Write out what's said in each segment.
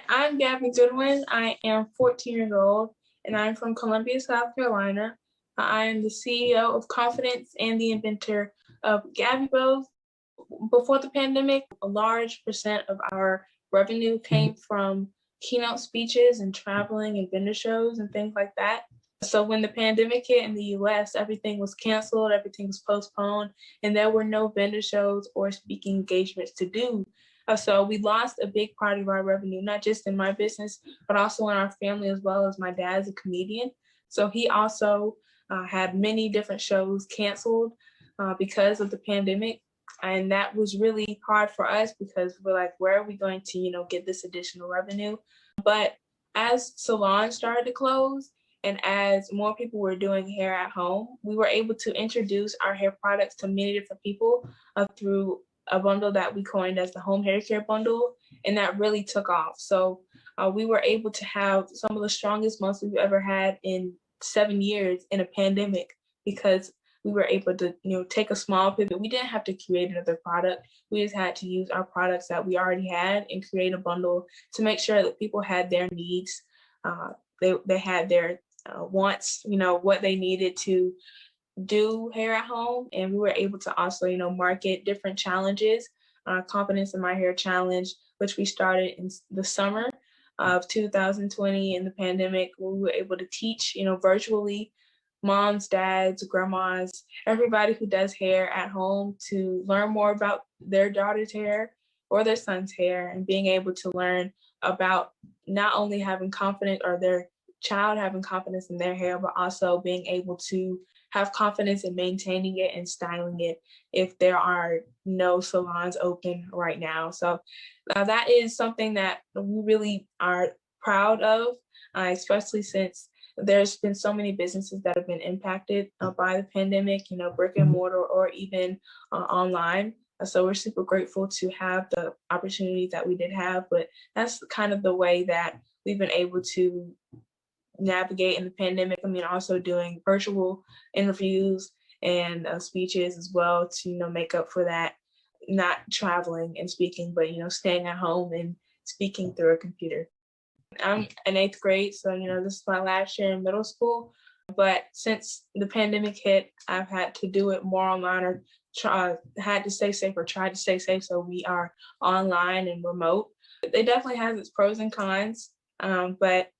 I'm Gabby Goodwin. I am 14 years old and I'm from Columbia, South Carolina. I am the CEO of Confidence and the inventor of Gabby Bows. Before the pandemic, a large percent of our revenue came from keynote speeches and traveling and vendor shows and things like that. So when the pandemic hit in the US, everything was canceled, everything was postponed, and there were no vendor shows or speaking engagements to do. So we lost a big part of our revenue, not just in my business, but also in our family, as well as my dad's a comedian. So he also had many different shows canceled because of the pandemic. And that was really hard for us because we're like, where are we going to, get this additional revenue? But as salons started to close and as more people were doing hair at home, we were able to introduce our hair products to many different people through a bundle that we coined as the home hair care bundle. And that really took off. So we were able to have some of the strongest months we've ever had in 7 years in a pandemic because we were able to, take a small pivot. We didn't have to create another product. We just had to use our products that we already had and create a bundle to make sure that people had their needs. They had their wants, what they needed to do hair at home. And we were able to also, market different challenges. Confidence in My Hair Challenge, which we started in the summer of 2020 in the pandemic, where we were able to teach, virtually moms, dads, grandmas, everybody who does hair at home to learn more about their daughter's hair or their son's hair and being able to learn about not only having confidence or their child having confidence in their hair, but also being able to have confidence in maintaining it and styling it if there are no salons open right now. So that is something that we really are proud of, especially since there's been so many businesses that have been impacted by the pandemic, brick and mortar or even online. So we're super grateful to have the opportunities that we did have, but that's kind of the way that we've been able to navigate in the pandemic. I mean, also doing virtual interviews and speeches as well to, make up for that, not traveling and speaking, but, staying at home and speaking through a computer. I'm in 8th grade, so, this is my last year in middle school. But since the pandemic hit, I've had to do it more online or had to stay safe or tried to stay safe. So we are online and remote. It definitely has its pros and cons, but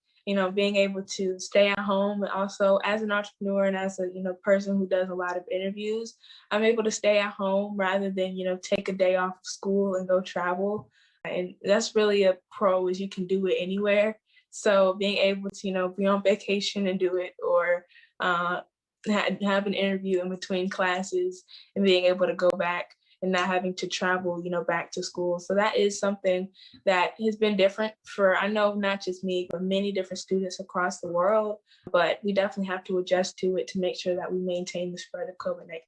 being able to stay at home and also as an entrepreneur and as a, person who does a lot of interviews, I'm able to stay at home rather than, take a day off of school and go travel. And that's really a pro is you can do it anywhere. So being able to, be on vacation and do it or have an interview in between classes and being able to go back and not having to travel, back to school. So that is something that has been different for, I know not just me, but many different students across the world. But we definitely have to adjust to it to make sure that we maintain the spread of COVID-19.